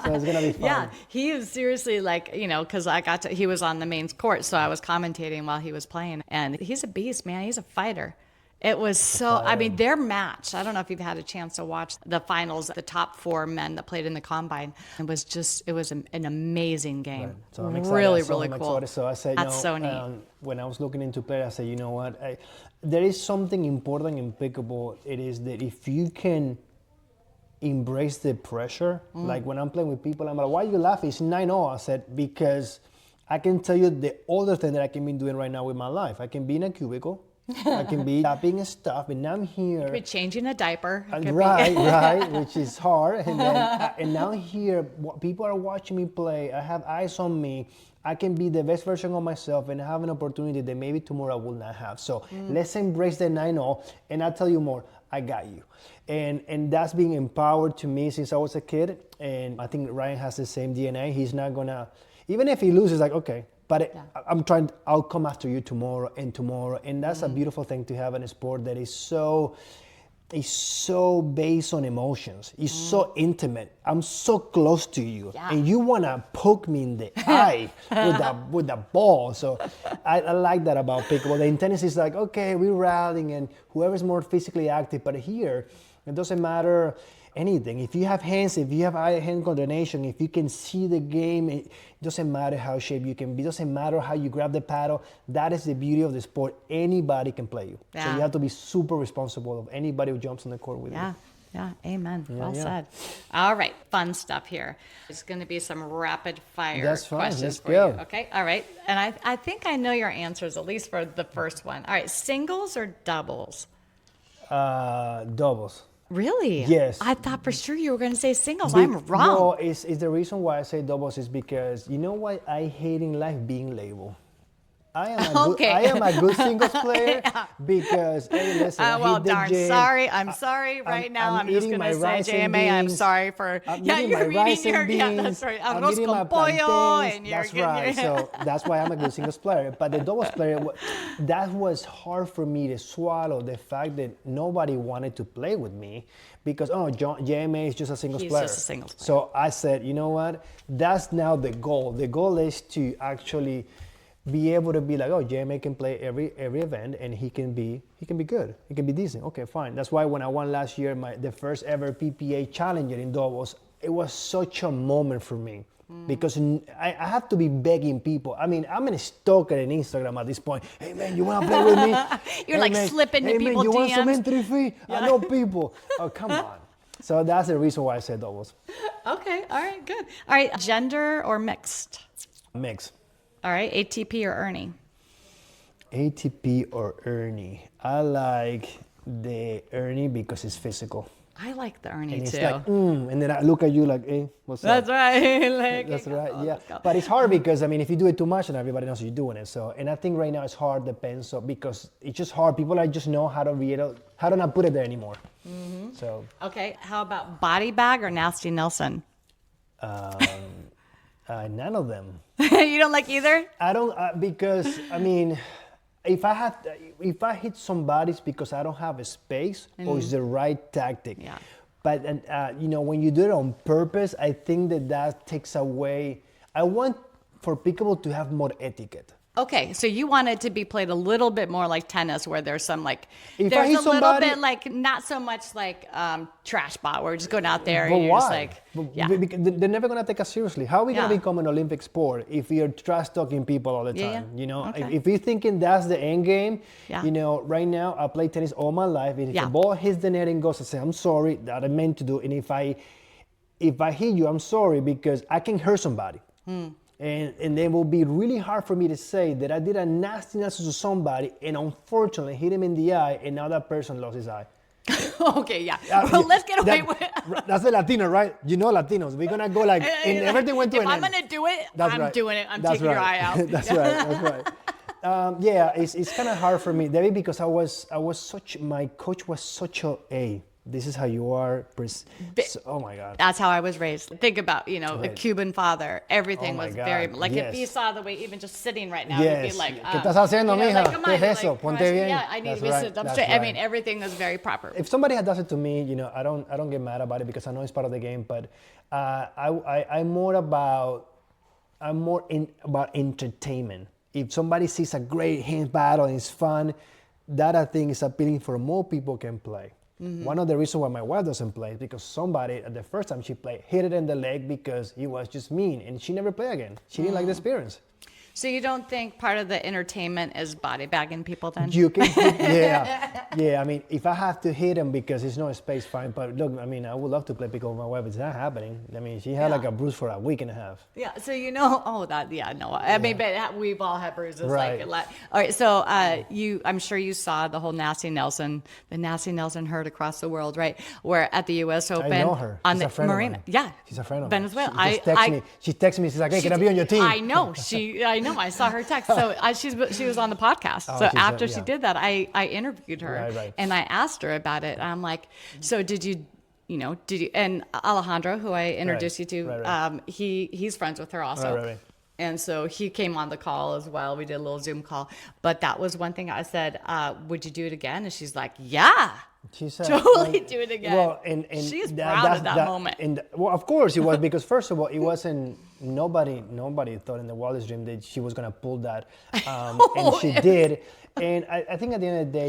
So it's gonna be fun. Yeah, he is seriously like, because he was on the main court, so I was commentating while he was playing. And he's a beast, man. He's a fighter. It was so, I mean, their match, I don't know if you've had a chance to watch the finals, the top 4 men that played in the combine. It was an amazing game. Right. So I'm excited. Really, So really I'm cool. excited. So I said, That's so neat. When I was looking into play, I said, you know what? There is something important in pickleball. It is that if you can embrace the pressure, like when I'm playing with people, I'm like, "Why are you laughing? It's 9-0. I said, "Because I can tell you the other thing that I can be doing right now with my life. I can be in a cubicle. I can be tapping stuff, and I'm here. Could be changing a diaper. It could be- Right, which is hard. And then, and now here, people are watching me play. I have eyes on me. I can be the best version of myself and have an opportunity that maybe tomorrow I will not have. So let's embrace the 9-0. And I'll tell you more. I got you. And that's being empowered to me since I was a kid. And I think Ryan has the same DNA. He's not gonna, even if he loses, like, okay. But I'll come after you tomorrow. And that's a beautiful thing to have in a sport that is so based on emotions. It's so intimate. I'm so close to you. Yeah. And you want to poke me in the eye with the ball. So I like that about pickleball. In tennis, it's like, okay, we're rallying and whoever's more physically active. But here, it doesn't matter anything. If you have hands, if you have eye-hand coordination, if you can see the game, it doesn't matter how shape you can be. It doesn't matter how you grab the paddle. That is the beauty of the sport. Anybody can play you. So Yeah. you have to be super responsible of anybody who jumps on the court with you. Yeah, amen. Well yeah. said. All right, fun stuff here. There's going to be some rapid fire That's fine. questions Let's for go. you. Okay, all right. And I think I know your answers, at least for the first one. All right, singles or doubles? Doubles. Really? Yes. I thought for sure you were going to say singles. I'm wrong. No, it's the reason why I say doubles is because you know what I hate in life? Being labeled. I am a good singles player because, hey, listen, I Well, hit the darn, gym. sorry. I'm sorry right now. I'm just eating going to my say, rice and JMA, I'm beans. sorry for... I'm yeah, eating you're my rice eating your... and Yeah, beans. that's right. I'm Arroz eating my con pollo. plantains. And you're That's right. So that's why I'm a good singles player. But the doubles player, that was hard for me to swallow, the fact that nobody wanted to play with me because, JMA is just a singles He's player. just a singles player. So I said, you know what? That's now the goal. The goal is to actually be able to be like, JMA can play every event and he can be good. He can be decent. Okay, fine. That's why when I won last year, the first ever PPA challenger in doubles, it was such a moment for me. Because I have to be begging people. I mean, I'm a stalker in Instagram at this point. Hey man, you wanna play with me? You're hey, like man, slipping to hey, people man, you want some DMs? entry fee? I know people. Oh, come on. So that's the reason why I said doubles. Okay, all right, good. All right, gender or mixed? Mix. All right, ATP or Ernie? ATP or Ernie. I like the Ernie because it's physical. I like the Ernie And it's too. like, and then I look at you like, hey, what's That's up? right. Like, That's right, yeah. let's go. But it's hard because, I mean, if you do it too much, then everybody knows you're doing it. So, and I think right now it's hard, depends, so, because it's just hard. People like just know how to not put it there anymore. So. Okay, how about body bag or nasty Nelson? None of them. You don't like either? I don't, because, I mean, if I hit somebody, it's because I don't have a space or it's the right tactic. Yeah. But when you do it on purpose, I think that takes away. I want for pickleball to have more etiquette. Okay, so you want it to be played a little bit more like tennis, where there's some like, If there's I hit a little somebody- bit like, not so much like trash bot, where we're just going out there But and you're why? just like, yeah. Because they're never gonna take us seriously. How are we gonna Yeah. become an Olympic sport if you're trash talking people all the Yeah, time? yeah. You know, Okay. if you're thinking that's the end game, Yeah. right now I play tennis all my life. And if Yeah. the ball hits the net and goes, I say I'm sorry, that I meant to do. And if I hit you, I'm sorry because I can hurt somebody. And then it will be really hard for me to say that I did a nastiness to somebody and unfortunately hit him in the eye and now that person lost his eye. Okay, yeah. Well, let's get away with That's the Latino, right? You know Latinos. We're going to go like, and everything went to if an I'm end. going to do it, That's I'm right. doing it. I'm That's taking your eye right. out. That's right. Yeah, it's kind of hard for me, David, because my coach was such a. This is how you are. Oh my God. That's how I was raised. Think about, a Right. Cuban father. Everything Oh my was God, very, like if yes. you saw the way, even just sitting right now, you'd Yes. be like, ¿Qué estás haciendo, mija? like, come ¿Qué on, es eso? like, Ponte crush- bien. Yeah, I need That's to be right, sit up that's straight. I right. mean, everything is very proper. If somebody does it to me, I don't get mad about it because I know it's part of the game. But I'm more about entertainment. If somebody sees a great hand battle and it's fun, that I think is appealing for more people can play. One of the reasons why my wife doesn't play is because somebody at the first time she played hit it in the leg because he was just mean and she never played again. She didn't like the experience. So you don't think part of the entertainment is body bagging people then? You can, yeah. I mean, if I have to hit him because there's no space, fine. But look, I mean, I would love to play pickleball with my wife. It's not happening. I mean, she had like a bruise for a week and a half. Yeah, so I mean, but we've all had bruises. Right. All right, so I'm sure you saw the whole the Nasty Nelson herd across the world, right? Where at the U.S. Open. I know her. On She's the a friend of marina. mine. Yeah. She's a friend of Venezuela. mine. She texted me. She's like, hey, can I be on your team? I know. I know. I saw her text. So she was on the podcast. Oh, So she's after yeah. she did that, I interviewed her Right. and I asked her about it. I'm like, so did you, and Alejandro, who I introduced you to, Right. he's friends with her also. Right. And so he came on the call as well. We did a little Zoom call. But that was one thing I said, would you do it again? And she's like, yeah. She said, Totally do it again. Well, and she's proud of that moment. And well, of course it was because first of all, it wasn't nobody thought in the wildest dream that she was gonna pull that, and she did. And I think at the end of the day,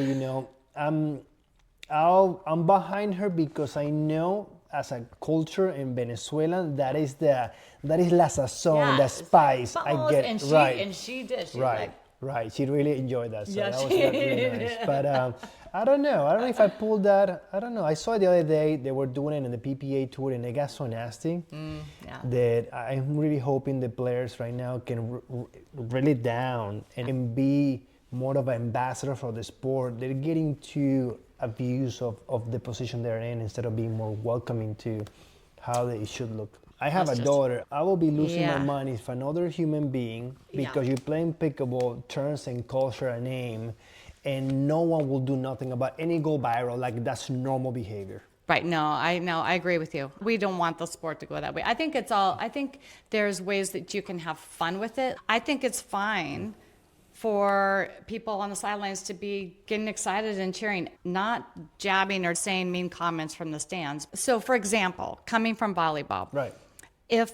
I'm behind her because I know as a culture in Venezuela that is la sazon, the spice. I get and right. And she did. She Right. like, Right, she really enjoyed that. So Yeah, that was she really nice. But I don't know if I pulled that. I don't know. I saw it the other day. They were doing it in the PPA tour, and it got so nasty yeah. that I'm really hoping the players right now can reel it down and be more of an ambassador for the sport. They're getting too abused of the position they're in instead of being more welcoming to how they should look. I have That's a just- daughter. I will be losing Yeah. my money if another human being, because you're playing pickleball, turns and calls her a name, and no one will do nothing about any go viral. Like that's normal behavior. Right. No, I agree with you. We don't want the sport to go that way. I think there's ways that you can have fun with it. I think it's fine for people on the sidelines to be getting excited and cheering, not jabbing or saying mean comments from the stands. So for example, coming from volleyball. Right. If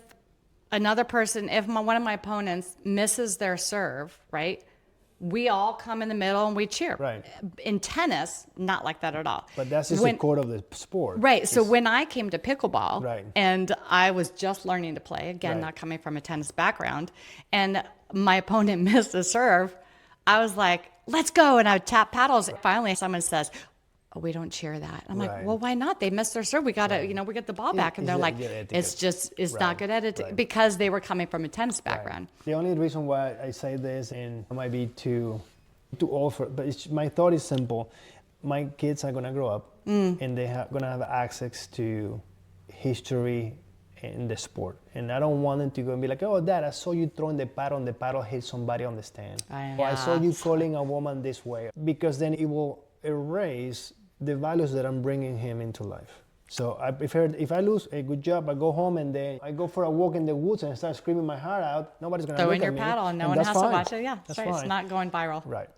one of my opponents misses their serve, right? we all come in the middle and we cheer. Right. In tennis, not like that at all. But that's just the core of the sport. Right. So when I came to pickleball, Right. and I was just learning to play, again, Right. not coming from a tennis background, and my opponent missed a serve, I was like, let's go. And I would tap paddles. Finally, someone says, oh, we don't cheer that. I'm like, Right. well, why not? They missed their serve. We got to, we get the ball back. And they're like, it's not good etiquette, because they were coming from a tennis background. Right. The only reason why I say this, and it might be too offer, but my thought is simple. My kids are going to grow up and they're going to have access to history in the sport. And I don't want them to go and be like, oh, Dad, I saw you throwing the paddle hit somebody on the stand. Or I saw you calling a woman this way. Because then it will erase the values that I'm bringing him into life. So I prefer, if I lose, a good job, I go home and then I go for a walk in the woods and start screaming my heart out. Nobody's going to look at me. Throw in your paddle and no one has to watch it. Yeah, that's right. It's not going viral. Right.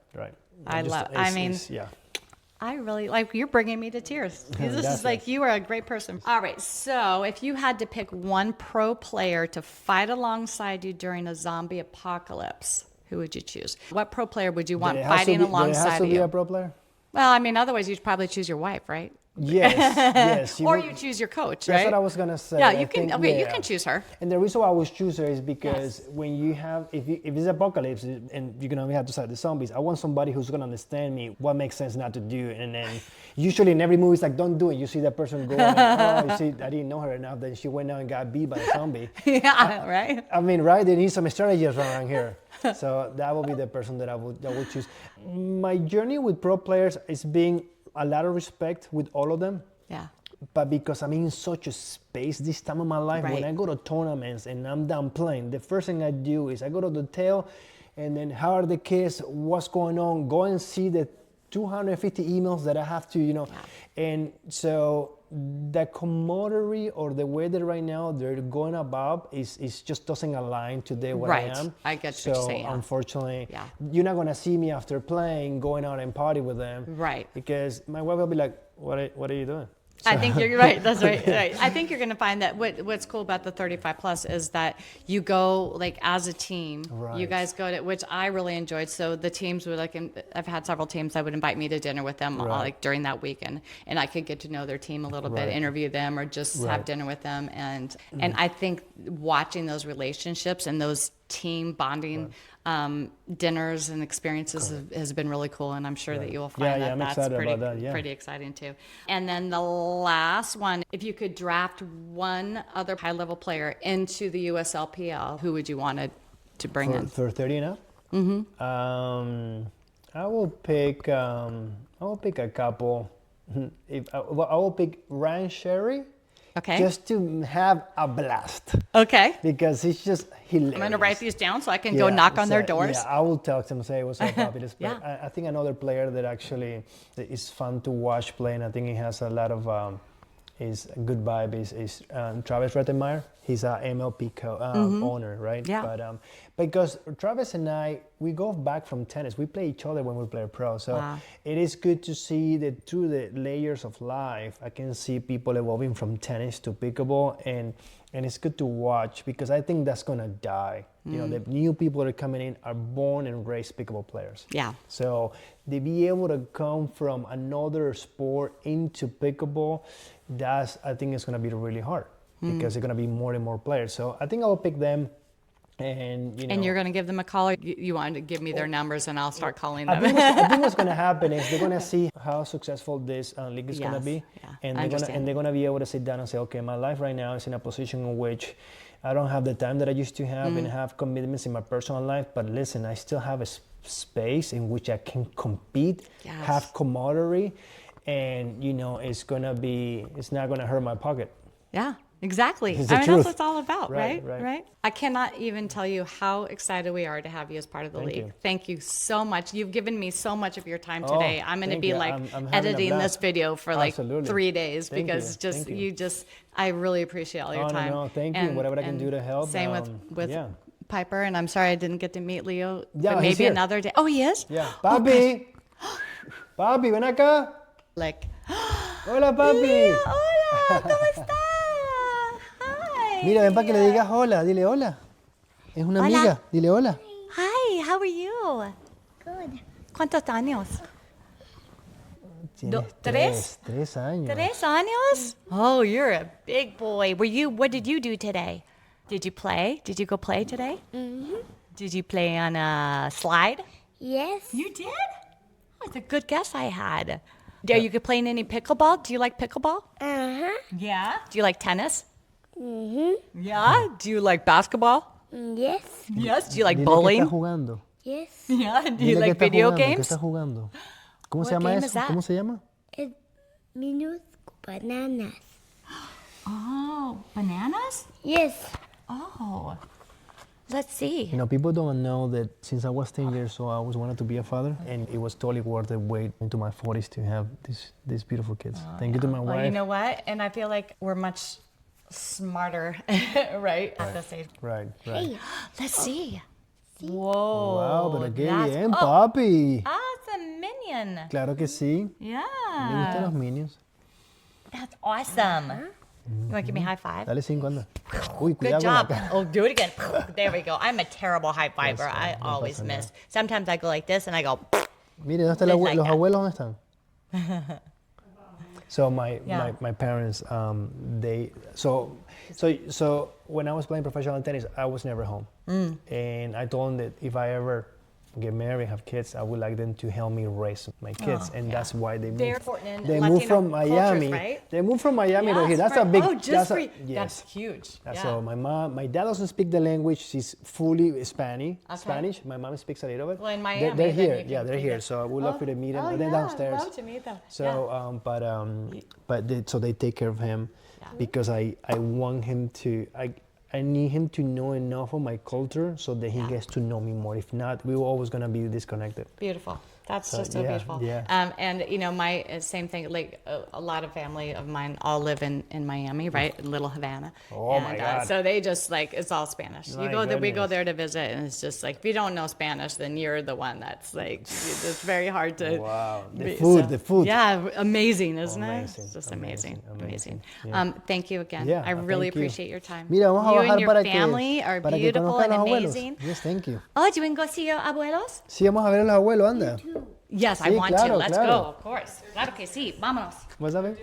I really, you're bringing me to tears. This is like, you are a great person. All right, so if you had to pick one pro player to fight alongside you during a zombie apocalypse, who would you choose? What pro player would you want fighting alongside you? It has to be you? A pro player? Well, I mean, otherwise you'd probably choose your wife, right? Yes. Or you choose your coach, right? That's what I was gonna say. Yeah, you can. You can choose her. And the reason why I would choose her is because when you have, if it's apocalypse and you're gonna have to fight the zombies, I want somebody who's gonna understand me what makes sense not to do. And then usually in every movie it's like, don't do it. You see that person go, and, you see, I didn't know her enough. Then she went out and got beat by a zombie. Right. I mean, right? They need some strategies around here. So that would be the person that I would choose. My journey with pro players is being a lot of respect with all of them. Yeah. But because I'm in such a space this time of my life, when I go to tournaments and I'm done playing, the first thing I do is I go to the tail and then how are the kids, what's going on, go and see the 250 emails that I have to, And so the camaraderie or the way that right now they're going about is just doesn't align to what I am. I get what you're saying. Unfortunately, you're not going to see me after playing going out and party with them. Right. Because my wife will be like, what are you doing? So. I think you're right. That's right. Right. I think you're going to find that what's cool about the 35 plus is that you go as a team. Right. You guys go to, which I really enjoyed. So the teams were I've had several teams that would invite me to dinner with them during that weekend, and I could get to know their team a little bit, interview them, or just have dinner with them. And I think watching those relationships and those team bonding dinners and experiences has been really cool, and I'm sure that you will find that's pretty exciting too. And then the last one, if you could draft one other high-level player into the USLPL, who would you want to bring in? For 30 and up? Mm-hmm. I will pick a couple. I will pick Ryan Sherry. Okay. Just to have a blast. Okay. Because it's just hilarious. I'm going to write these down so I can go knock on their doors. Yeah, I will text them, say what's up, Bobby. I think another player that actually is fun to watch play, and I think he has a lot of is a good vibe is Travis Rettenmeier. He's a MLP owner, right? Yeah. But because Travis and I, we go back from tennis. We play each other when we play pro. So it is good to see that through the layers of life, I can see people evolving from tennis to pickleball, and it's good to watch because I think that's gonna die. The new people that are coming in are born and raised pickleball players. Yeah. So they be able to come from another sport into pickleball, I think it's gonna be really hard. Because they're going to be more and more players. So I think I will pick them. And you're going to give them a call, or you want to give me their numbers and I'll start calling them? I think what's going to happen is they're going to see how successful this league is going to be. Yeah, and they're going to be able to sit down and say, okay, my life right now is in a position in which I don't have the time that I used to have and have commitments in my personal life. But listen, I still have a space in which I can compete, have camaraderie, and, it's not going to hurt my pocket. Yeah. Exactly. That's what it's all about, right? I cannot even tell you how excited we are to have you as part of the league. Thank you so much. You've given me so much of your time today. I'm going to be I'm editing this video for 3 days because I really appreciate all your time. No, thank you. Whatever I can do to help. Same with Piper, and I'm sorry I didn't get to meet Leo, but maybe another day. Oh, he is? Yeah. Papi. Papi, ven acá. Hola, papi. Leo, hola, ¿cómo estás? Mira, ven para que le digas hola, dile hola. Es una amiga, dile hola. Hi, how are you? Good. ¿Cuántos años? Tienes ¿Tres? 3 años. 3 años? Oh, you're a big boy. What did you do today? Did you play? Did you go play today? Mm-hmm. Did you play on a slide? Yes. You did? Oh, that's a good guess I had. Are you playing any pickleball? Do you like pickleball? Uh-huh. Yeah. Do you like tennis? Mm-hmm. Yeah. Do you like basketball? Yes. Yes. Do you like Dile que bowling? estás jugando. Yes. Yeah. Do Dile you que like estás video jugando, ¿Qué games? estás jugando? ¿Cómo What se llama game eso? is that? ¿Cómo se llama? Minus bananas. Oh, bananas? Yes. Oh. Let's see. You know, people don't know that since I was 10 years old, I always wanted to be a father, and it was totally worth the wait into my 40s to have these beautiful kids. Thank you to my Well, wife. you know what? And I feel like we're much smarter, right? At this age. Right. Hey. Let's see. Whoa. Wow, pero qué that's- bien, oh, papi. Ah, it's a minion. Claro que sí. Me gustan Yeah. los minions. That's awesome. You want to give me a high five? Dale 5, anda. Uy, Good cuidado con la job. cara. Oh, do it again. There we go. I'm a terrible high fiver. That's fine. I No always pasa nada. miss. Sometimes I go like this and I go. Mire, ¿dónde están It's like los that. abuelos? ¿Dónde están? So Yeah. my parents, so when I was playing professional tennis, I was never home. And I told them that if I ever get married, have kids, I would like them to help me raise my kids, and that's why they moved. They're important in They Latino moved from cultures, Miami. right? They moved from Miami to here. Yes, That's a right. big. Oh, just that's for a, you. yes. That's huge. That's Yeah. all. My dad doesn't speak the language. She's fully Spanish. Okay. Spanish. My mom speaks a little bit. Well, in Miami, they're then here. you can Yeah, they're speak here. it. So I would love you to meet them. Oh, They're yeah. downstairs. Love to meet them. So, so they take care of him because I want him to. I need him to know enough of my culture so that he gets to know me more. If not, we were always gonna be disconnected. Beautiful. That's So, just so yeah, beautiful. yeah. And you know, my same thing. Like a lot of family of mine all live in Miami, right, in Little Havana. Oh, and, my God. So they just like it's all Spanish. My We go goodness. there to visit, and it's just like if you don't know Spanish, then you're the one that's like it's very hard to. Wow. The be- food. Yeah, amazing, isn't it? Amazing, It's just amazing, amazing, amazing. yeah. Thank you again. Yeah, I really thank you. appreciate your time. Mira, vamos a you bajar and your para family que are para que beautiful conozcan and los abuelos. amazing. Yes, thank you. Oh, do you want to go see your abuelos? Sí, vamos a ver a los abuelos, anda. Yes, I Sí, want to. claro, Let's claro. go, of course. Claro que sí. Vámonos. ¿Vas a ver?